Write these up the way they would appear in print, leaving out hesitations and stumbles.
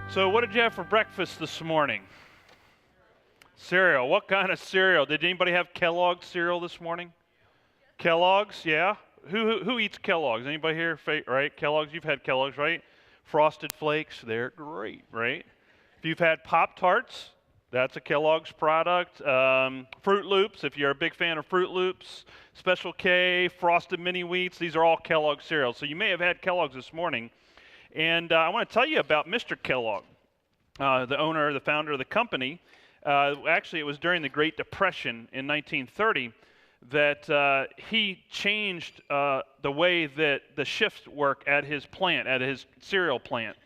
So what did you have for breakfast this morning? Cereal. What kind of cereal? Did anybody have Kellogg's cereal this morning? Kellogg's, yeah. Who eats Kellogg's? Anybody here? Right? Kellogg's. You've had Kellogg's, right? Frosted Flakes. They're great, right? If you've had Pop-Tarts, that's a Kellogg's product. Fruit Loops, if you're a big fan of Fruit Loops. Special K, Frosted Mini Wheats. These are all Kellogg's cereals. So you may have had Kellogg's this morning. And I want to tell you about Mr. Kellogg, the owner, the founder of the company. Actually, it was during the Great Depression in 1930 that he changed the way that the shifts work at his plant, at his cereal plant.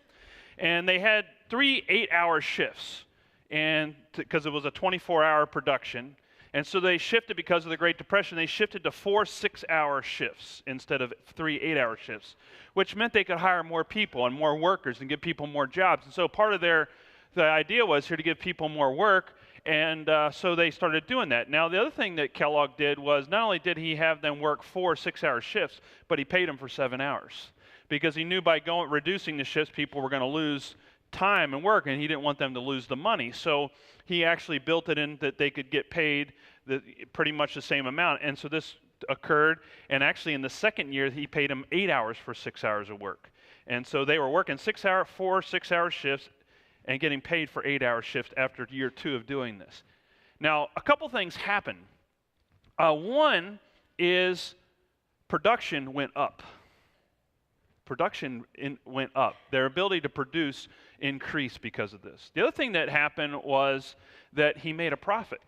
And they had 3 8-hour shifts, and because it was a 24-hour production. And so they shifted, because of the Great Depression, they shifted to 4 6-hour shifts instead of 3 8-hour shifts, which meant they could hire more people and more workers and give people more jobs. And so part of the idea was here to give people more work, and so they started doing that. Now, the other thing that Kellogg did was not only did he have them work 4 6-hour shifts, but he paid them for 7 hours, because he knew by reducing the shifts, people were going to lose time and work, and he didn't want them to lose the money. So he actually built it in that they could get paid pretty much the same amount. And so this occurred, and actually in the second year, he paid them 8 hours for 6 hours of work. And so they were working 4 6-hour shifts and getting paid for 8-hour shifts after year 2 of doing this. Now, a couple things happened. One is production went up. Went up. Their ability to produce increased because of this. The other thing that happened was that he made a profit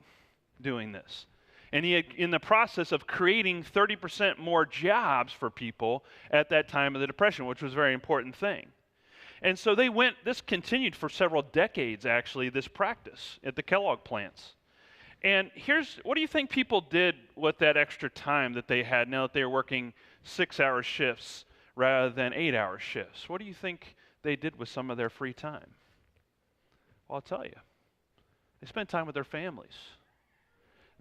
doing this. And he had, in the process of creating 30% more jobs for people at that time of the Depression, which was a very important thing. And so this continued for several decades, actually, this practice at the Kellogg plants. And what do you think people did with that extra time that they had now that they were working 6-hour shifts rather than 8-hour shifts? What do you think they did with some of their free time? Well, I'll tell you. They spent time with their families.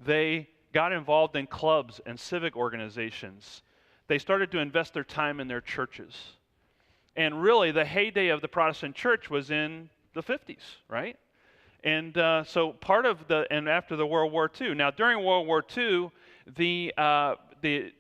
They got involved in clubs and civic organizations. They started to invest their time in their churches. And really, the heyday of the Protestant church was in the 50s, right? And so part of and after the World War II. Now, during World War II, the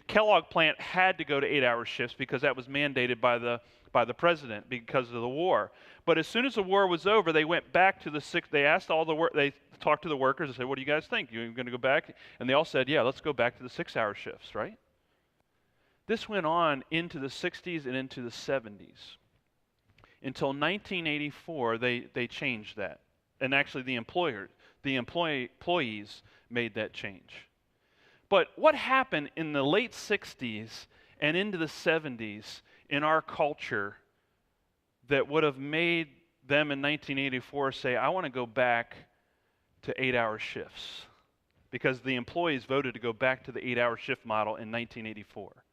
Kellogg plant had to go to 8-hour shifts because that was mandated by the president because of the war. But as soon as the war was over, they went back to they asked they talked to the workers and said, "What do you guys think? You going to go back?" And they all said, "Yeah, let's go back to the 6-hour shifts," right? This went on into the 60s and into the 70s. Until 1984, they changed that. And actually the employees made that change. But what happened in the late 60s and into the 70s in our culture that would have made them in 1984 say, "I want to go back to 8-hour shifts"? Because the employees voted to go back to the 8-hour shift model in 1984.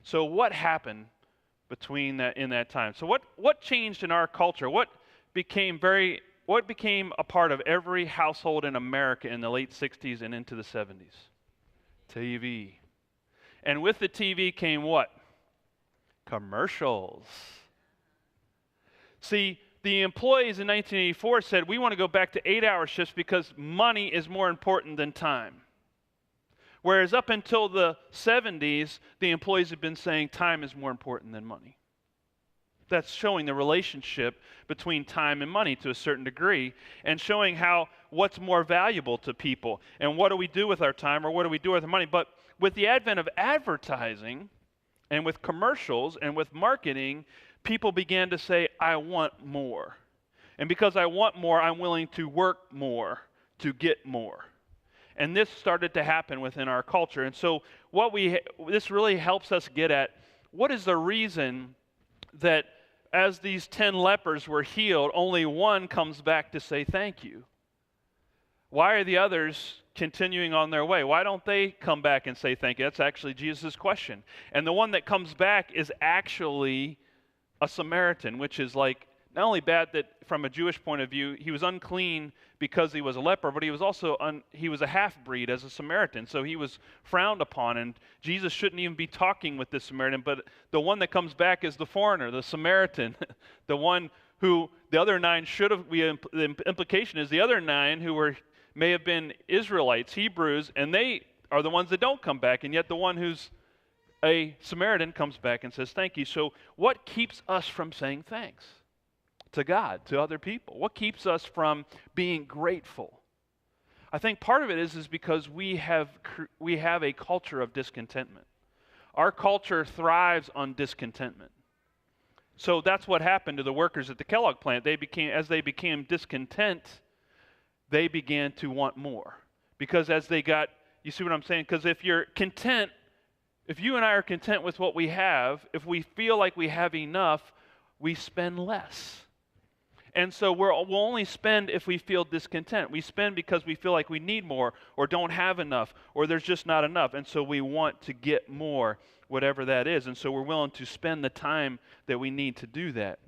So what happened in that time? So what changed in our culture? What became a part of every household in America in the late 60s and into the 70s? TV. And with the TV came what? Commercials. See, the employees in 1984 said, "We want to go back to 8-hour shifts because money is more important than time." Whereas up until the 70s, the employees have been saying time is more important than money. That's showing the relationship between time and money to a certain degree, and showing what's more valuable to people and what do we do with our time or what do we do with our money. But with the advent of advertising and with commercials and with marketing, people began to say, "I want more. And because I want more, I'm willing to work more to get more." And this started to happen within our culture. And so this really helps us get at what is the reason that as these 10 lepers were healed, only one comes back to say thank you? Why are the others continuing on their way? Why don't they come back and say thank you? That's actually Jesus' question. And the one that comes back is actually a Samaritan, which is like not only bad that from a Jewish point of view, he was unclean because he was a leper, but he was also he was a half-breed as a Samaritan, so he was frowned upon, and Jesus shouldn't even be talking with this Samaritan, but the one that comes back is the foreigner, the Samaritan, the one who the other 9 should have, the implication is the other 9 who may have been Israelites, Hebrews, and they are the ones that don't come back, and yet the one who's a Samaritan comes back and says thank you. So what keeps us from saying thanks to God, to other people? What keeps us from being grateful? I think part of it is because we have a culture of discontentment. Our culture thrives on discontentment. So that's what happened to the workers at the Kellogg plant. As they became discontent, they began to want more. Because as they got, you see what I'm saying? Because if you're content, if you and I are content with what we have, if we feel like we have enough, we spend less. And so we'll only spend if we feel discontent. We spend because we feel like we need more or don't have enough or there's just not enough. And so we want to get more, whatever that is. And so we're willing to spend the time that we need to do that.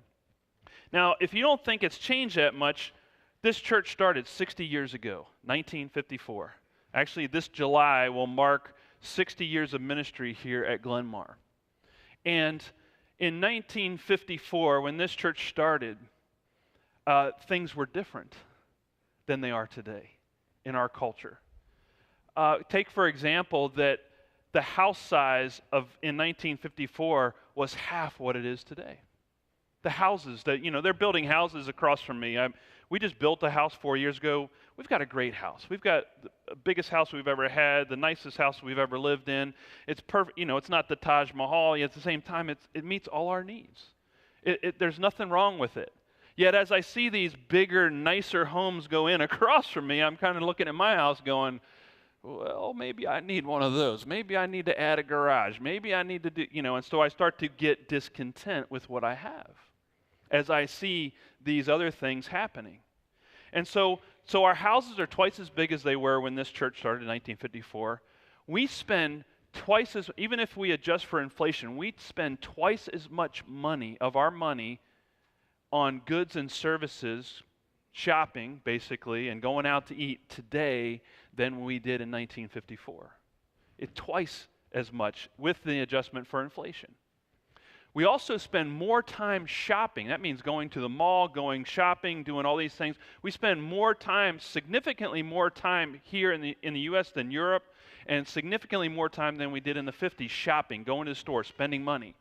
Now, if you don't think it's changed that much, this church started 60 years ago, 1954. Actually, this July will mark 60 years of ministry here at Glenmar. And in 1954, when this church started, things were different than they are today in our culture. Take, for example, that the house size in 1954 was half what it is today. The houses that, they're building houses across from me. We just built a house 4 years ago. We've got a great house. We've got the biggest house we've ever had, the nicest house we've ever lived in. It's perfect. It's not the Taj Mahal. Yet at the same time, it meets all our needs. There's nothing wrong with it. Yet as I see these bigger, nicer homes go in across from me, I'm kind of looking at my house going, well, maybe I need one of those. Maybe I need to add a garage. Maybe I need to do, and so I start to get discontent with what I have as I see these other things happening. And so our houses are twice as big as they were when this church started in 1954. We spend even if we adjust for inflation, we spend twice as much money of our money on goods and services, shopping basically, and going out to eat today than we did in 1954. It's twice as much with the adjustment for inflation. We also spend more time shopping. That means going to the mall, going shopping, doing all these things. We spend more time, significantly more time here in the U.S. than Europe, and significantly more time than we did in the 50s shopping, going to the store, spending money.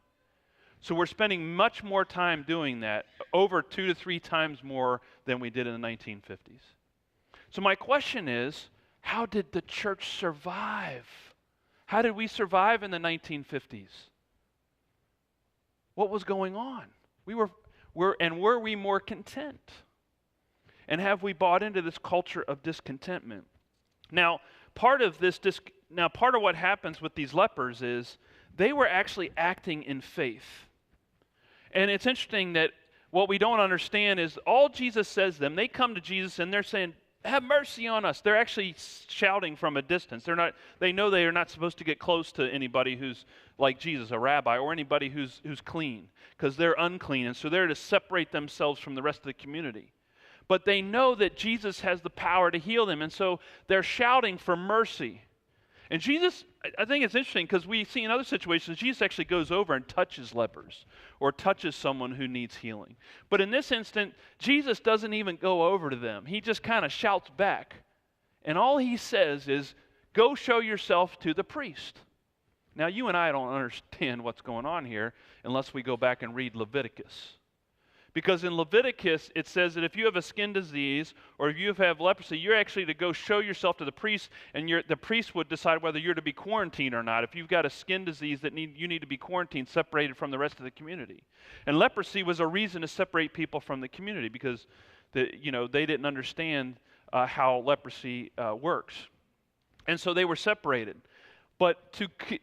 So we're spending much more time doing that, over 2 to 3 times more than we did in the 1950s. So my question is, how did the church survive? How did we survive in the 1950s? What was going on? Were we more content? And have we bought into this culture of discontentment? Now, part of what happens with these lepers is they were actually acting in faith. And it's interesting that what we don't understand is all Jesus says to them, they come to Jesus and they're saying, have mercy on us. They're actually shouting from a distance. They know they are not supposed to get close to anybody who's like Jesus, a rabbi, or anybody who's clean, because they're unclean. And so they're to separate themselves from the rest of the community. But they know that Jesus has the power to heal them. And so they're shouting for mercy. And Jesus, I think it's interesting because we see in other situations, Jesus actually goes over and touches lepers or touches someone who needs healing. But in this instant, Jesus doesn't even go over to them. He just kind of shouts back. And all he says is, go show yourself to the priest. Now, you and I don't understand what's going on here unless we go back and read Leviticus. Because in Leviticus, it says that if you have a skin disease or if you have leprosy, you're actually to go show yourself to the priest, and the priest would decide whether you're to be quarantined or not. If you've got a skin disease that you need to be quarantined, separated from the rest of the community. And leprosy was a reason to separate people from the community because they didn't understand how leprosy works. And so they were separated. But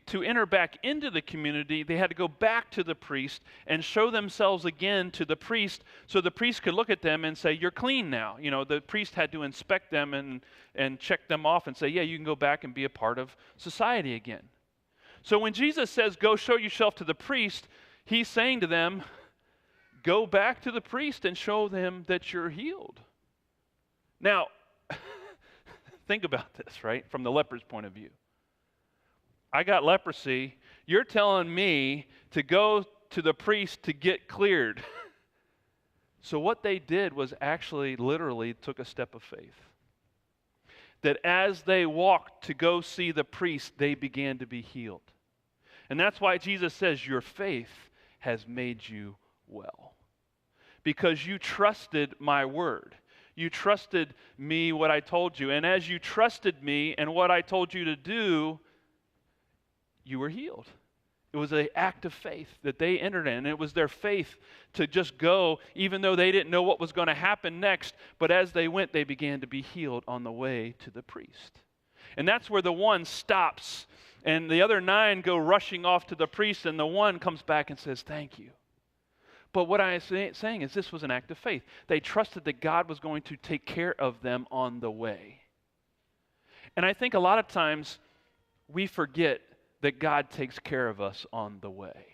to enter back into the community, they had to go back to the priest and show themselves again to the priest so the priest could look at them and say, you're clean now. The priest had to inspect them and check them off and say, yeah, you can go back and be a part of society again. So when Jesus says, go show yourself to the priest, he's saying to them, go back to the priest and show them that you're healed. Now, think about this, right, from the leper's point of view. I got leprosy. You're telling me to go to the priest to get cleared. So what they did was actually literally took a step of faith. That as they walked to go see the priest, they began to be healed. And that's why Jesus says, your faith has made you well. Because you trusted my word. You trusted me, what I told you. And as you trusted me and what I told you to do, you were healed. It was an act of faith that they entered in. It was their faith to just go, even though they didn't know what was going to happen next. But as they went, they began to be healed on the way to the priest. And that's where the one stops, and the other 9 go rushing off to the priest, and the one comes back and says, thank you. But what I am saying is this was an act of faith. They trusted that God was going to take care of them on the way. And I think a lot of times we forget that God takes care of us on the way.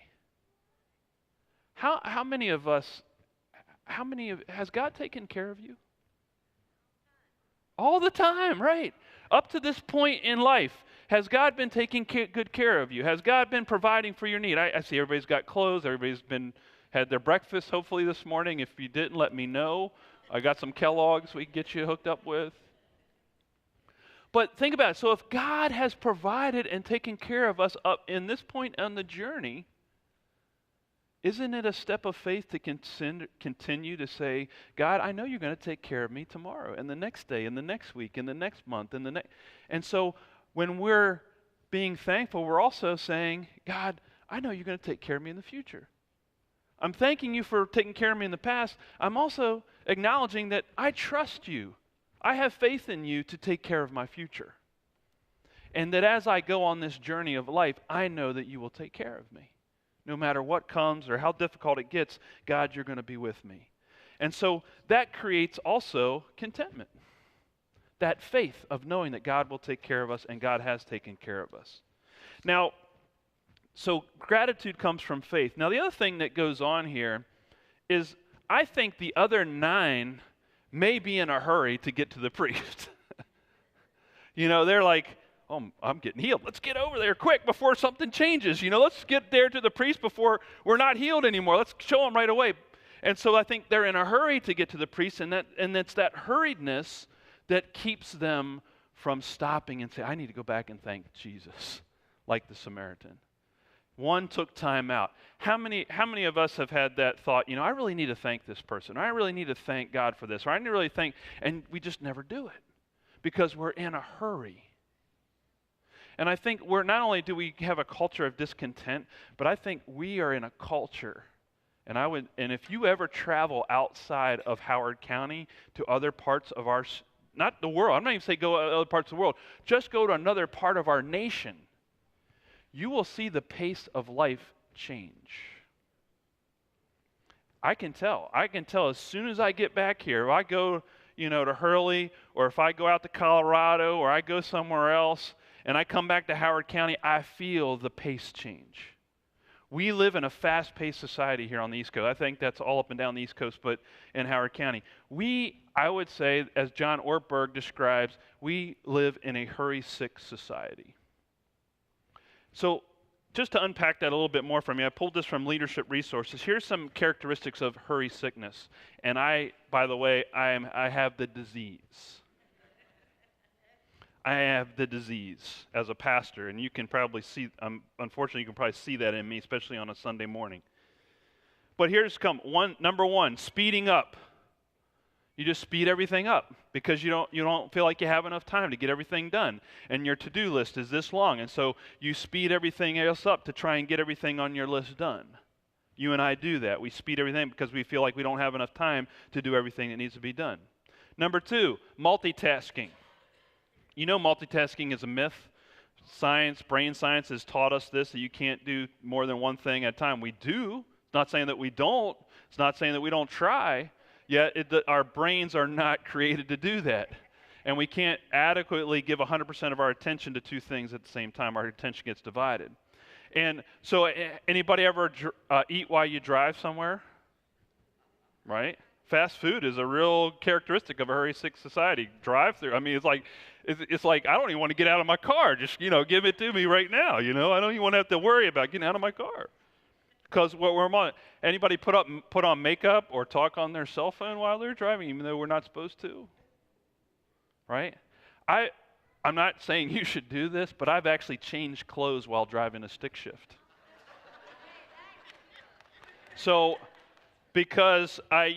How many of us, has God taken care of you? All the time, right? Up to this point in life, has God been taking good care of you? Has God been providing for your need? I see everybody's got clothes, everybody's had their breakfast hopefully this morning. If you didn't, let me know. I got some Kellogg's we can get you hooked up with. But think about it. So if God has provided and taken care of us up in this point on the journey, isn't it a step of faith to continue to say, God, I know you're going to take care of me tomorrow and the next day and the next week and the next month and the next. And so when we're being thankful, we're also saying, God, I know you're going to take care of me in the future. I'm thanking you for taking care of me in the past. I'm also acknowledging that I trust you. I have faith in you to take care of my future. And that as I go on this journey of life, I know that you will take care of me. No matter what comes or how difficult it gets, God, you're going to be with me. And so that creates also contentment. That faith of knowing that God will take care of us and God has taken care of us. Now, so gratitude comes from faith. Now, the other thing that goes on here is I think the other 9 may be in a hurry to get to the priest. They're like, oh, I'm getting healed. Let's get over there quick before something changes. Let's get there to the priest before we're not healed anymore. Let's show him right away. And so I think they're in a hurry to get to the priest, and it's that hurriedness that keeps them from stopping and say, I need to go back and thank Jesus, like the Samaritan. One took time out. How many of us have had that thought, I really need to thank this person, or I really need to thank God for this, or I need to really thank, and we just never do it because we're in a hurry. And I think not only do we have a culture of discontent, but I think we are in a culture, and if you ever travel outside of Howard County to other parts of not the world, I'm not even saying go to other parts of the world, just go to another part of our nation, you will see the pace of life change. I can tell as soon as I get back here, if I go, to Hurley, or if I go out to Colorado, or I go somewhere else, and I come back to Howard County, I feel the pace change. We live in a fast-paced society here on the East Coast. I think that's all up and down the East Coast, but in Howard County. I would say, as John Ortberg describes, we live in a hurry-sick society. So just to unpack that a little bit more for me, I pulled this from Leadership Resources. Here's some characteristics of hurry sickness. And by the way, I have the disease. I have the disease as a pastor, and you can probably see, unfortunately, you can probably see that in me, especially on a Sunday morning. But number 1, speeding up. You just speed everything up because you don't feel like you have enough time to get everything done. And your to-do list is this long. And so you speed everything else up to try and get everything on your list done. You and I do that. We speed everything because we feel like we don't have enough time to do everything that needs to be done. Number 2, multitasking. Multitasking is a myth. Brain science has taught us this, that you can't do more than one thing at a time. We do. It's not saying that we don't. It's not saying that we don't try. Yet our brains are not created to do that. And we can't adequately give 100% of our attention to 2 things at the same time. Our attention gets divided. And so anybody ever eat while you drive somewhere? Right? Fast food is a real characteristic of a hurry-sick society. Drive-through. I mean, it's like I don't even want to get out of my car. Just, give it to me right now. I don't even want to have to worry about getting out of my car. Because anybody put on makeup or talk on their cell phone while they're driving, even though we're not supposed to? Right? I'm not saying you should do this, but I've actually changed clothes while driving a stick shift. So, because I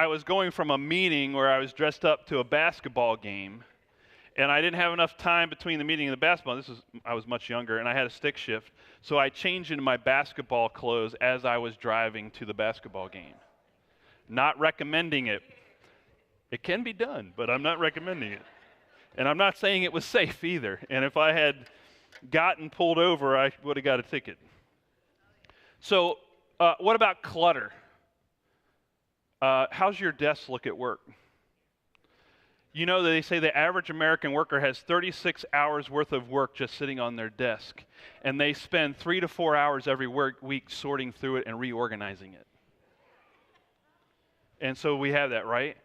was going from a meeting where I was dressed up to a basketball game, and I didn't have enough time between the meeting and the basketball. I was much younger, and I had a stick shift. So I changed into my basketball clothes as I was driving to the basketball game. Not recommending it. It can be done, but I'm not recommending it. And I'm not saying it was safe either. And if I had gotten pulled over, I would have got a ticket. So what about clutter? How's your desk look at work? You know, they say the average American worker has 36 hours worth of work just sitting on their desk, and they spend 3 to 4 hours every week sorting through it and reorganizing it. And so we have that, right?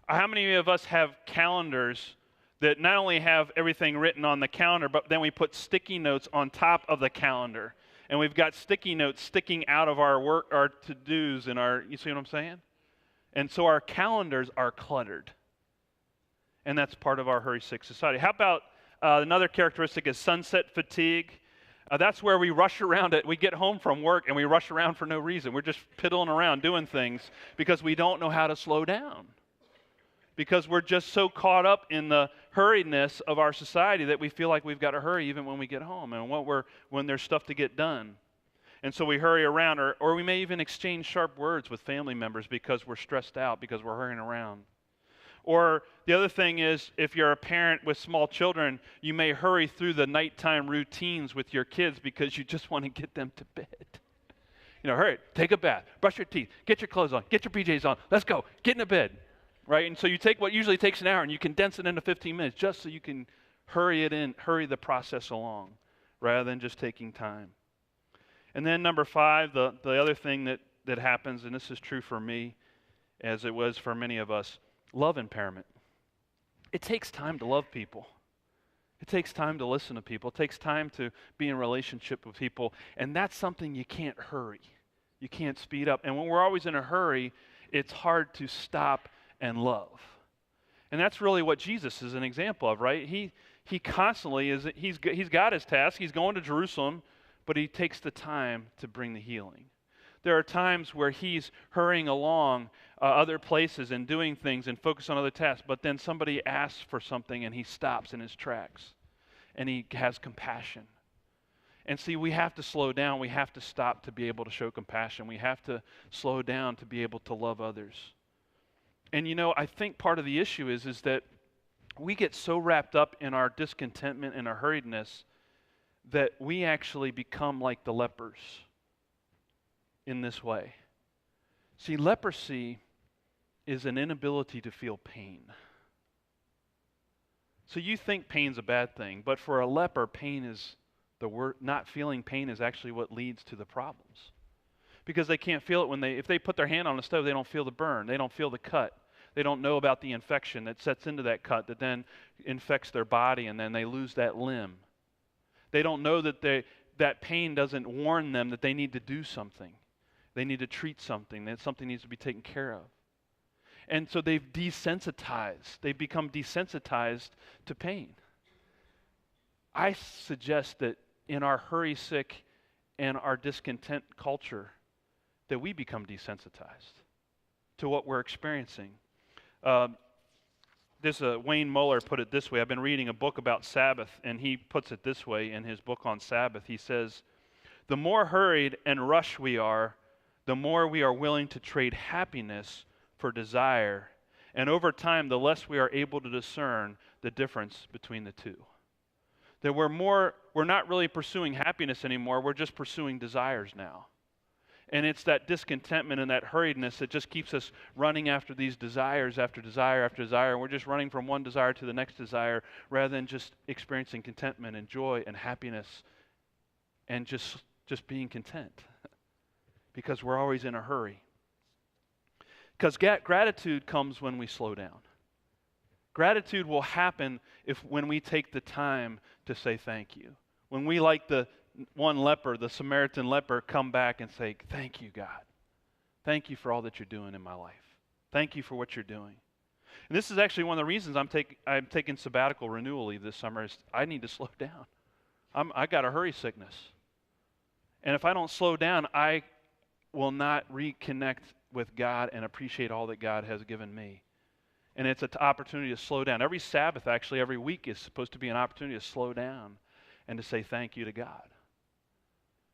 How many of us have calendars that not only have everything written on the calendar, but then we put sticky notes on top of the calendar, and we've got sticky notes sticking out of our work, our to-dos, and you see what I'm saying? And so our calendars are cluttered. And that's part of our hurry-sick society. How about another characteristic is sunset fatigue? That's where we rush around it. We get home from work and we rush around for no reason. We're just piddling around doing things because we don't know how to slow down. Because we're just so caught up in the hurriedness of our society that we feel like we've got to hurry even when we get home and when there's stuff to get done. And so we hurry around, or we may even exchange sharp words with family members because we're stressed out, because we're hurrying around. Or the other thing is, if you're a parent with small children, you may hurry through the nighttime routines with your kids because you just want to get them to bed. Hurry, take a bath, brush your teeth, get your clothes on, get your PJs on, let's go, get into bed, right? And so you take what usually takes an hour and you condense it into 15 minutes just so you can hurry the process along rather than just taking time. And then number 5, the other thing that happens, and this is true for me as it was for many of us, love impairment. It takes time to love people. It takes time to listen to people. It takes time to be in relationship with people. And that's something you can't hurry. You can't speed up. And when we're always in a hurry, it's hard to stop and love. And that's really what Jesus is an example of, right? He constantly he's got his task. He's going to Jerusalem, but he takes the time to bring the healing. There are times where he's hurrying along other places and doing things and focus on other tasks, but then somebody asks for something and he stops in his tracks and he has compassion. And see, we have to slow down. We have to stop to be able to show compassion. We have to slow down to be able to love others. And I think part of the issue is that we get so wrapped up in our discontentment and our hurriedness that we actually become like the lepers in this way. See, leprosy is an inability to feel pain. So you think pain's a bad thing, but for a leper, pain is not feeling pain is actually what leads to the problems. Because they can't feel it if they put their hand on the stove, they don't feel the burn, they don't feel the cut. They don't know about the infection that sets into that cut that then infects their body and then they lose that limb. They don't know that pain doesn't warn them that they need to do something. They need to treat something, that something needs to be taken care of. And so they've become desensitized to pain. I suggest that in our hurry-sick and our discontent culture, that we become desensitized to what we're experiencing. Wayne Muller put it this way. I've been reading a book about Sabbath, and he puts it this way in his book on Sabbath. He says, "The more hurried and rushed we are, the more we are willing to trade happiness for desire. And over time, the less we are able to discern the difference between the two." That we're not really pursuing happiness anymore, we're just pursuing desires now. And it's that discontentment and that hurriedness that just keeps us running after these desires after desire after desire. And we're just running from one desire to the next desire rather than just experiencing contentment and joy and happiness and just being content. Because we're always in a hurry. Because gratitude comes when we slow down. Gratitude will happen when we take the time to say thank you. When we, like the one leper, the Samaritan leper, come back and say, thank you, God. Thank you for all that you're doing in my life. Thank you for what you're doing. And this is actually one of the reasons I'm taking sabbatical renewal leave this summer is I need to slow down. I got a hurry sickness. And if I don't slow down, I will not reconnect with God and appreciate all that God has given me. And it's an opportunity to slow down. Every Sabbath, actually, every week is supposed to be an opportunity to slow down and to say thank you to God.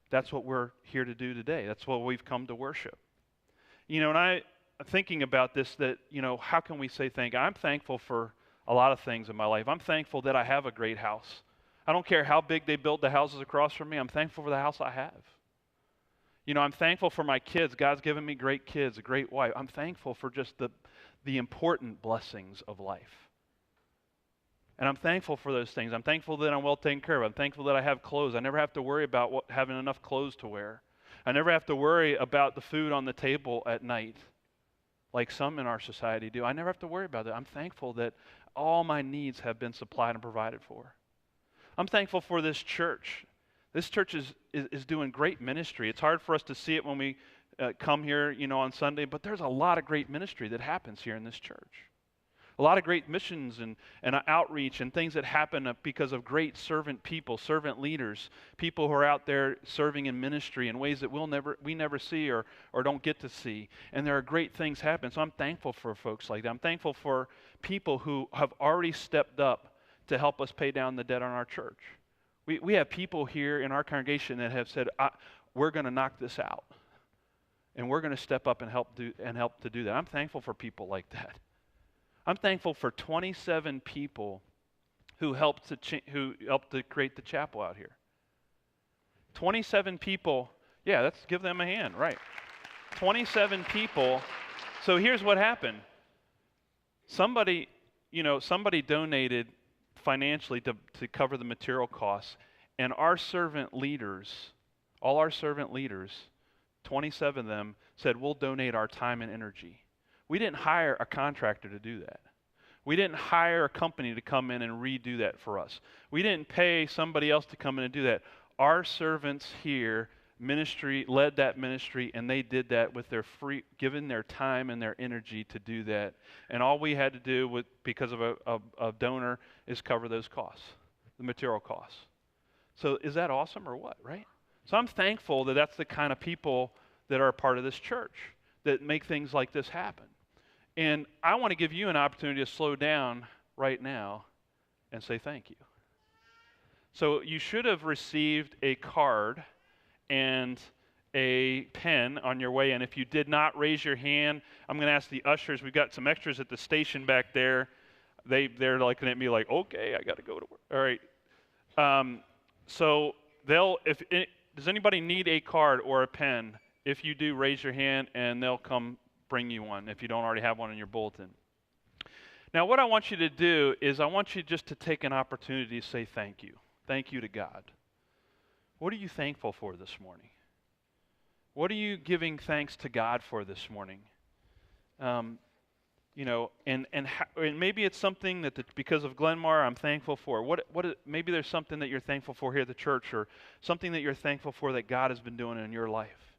That's what we're here to do today. That's what we've come to worship. You know, and I'm thinking about this, that, you know, how can we say thank you? I'm thankful for a lot of things in my life. I'm thankful that I have a great house. I don't care how big they build the houses across from me. I'm thankful for the house I have. You know, I'm thankful for my kids. God's given me great kids, a great wife. I'm thankful for just the important blessings of life. And I'm thankful for those things. I'm thankful that I'm well taken care of. I'm thankful that I have clothes. I never have to worry about having enough clothes to wear. I never have to worry about the food on the table at night like some in our society do. I never have to worry about that. I'm thankful that all my needs have been supplied and provided for. I'm thankful for this church. This church is doing great ministry. It's hard for us to see it when we come here, you know, on Sunday, but there's a lot of great ministry that happens here in this church. A lot of great missions and outreach and things that happen because of great servant people, servant leaders, people who are out there serving in ministry in ways that we never see or don't get to see. And there are great things happen. So I'm thankful for folks like that. I'm thankful for people who have already stepped up to help us pay down the debt on our church. We have people here in our congregation that have said, we're going to knock this out. And we're going to step up and help to do that. I'm thankful for people like that. I'm thankful for 27 people who helped to create the chapel out here. 27 people, yeah, let's give them a hand, right. 27 people. So here's what happened. Somebody donated financially to cover the material costs, and our servant leaders, all our servant leaders, 27 of them said, we'll donate our time and energy. We didn't hire a contractor to do that. We didn't hire a company to come in and redo that for us. We didn't pay somebody else to come in and do that. Our servants here led that ministry, and they did that with their given their time and their energy to do that. And all we had to do because of a donor is cover those costs, the material costs. So is that awesome or what, right? So I'm thankful that that's the kind of people that are a part of this church that make things like this happen. And I want to give you an opportunity to slow down right now and say thank you. So you should have received a card and a pen on your way in. If you did not raise your hand, I'm going to ask the ushers. We've got some extras at the station back there. They're looking at me like, okay, I got to go to work. All right. So does anybody need a card or a pen? If you do, raise your hand and they'll come bring you one if you don't already have one in your bulletin. Now, what I want you to do is I want you just to take an opportunity to say thank you. Thank you to God. What are you thankful for this morning? What are you giving thanks to God for this morning? And maybe it's something that because of Glenmar I'm thankful for. Maybe there's something that you're thankful for here at the church, or something that you're thankful for that God has been doing in your life.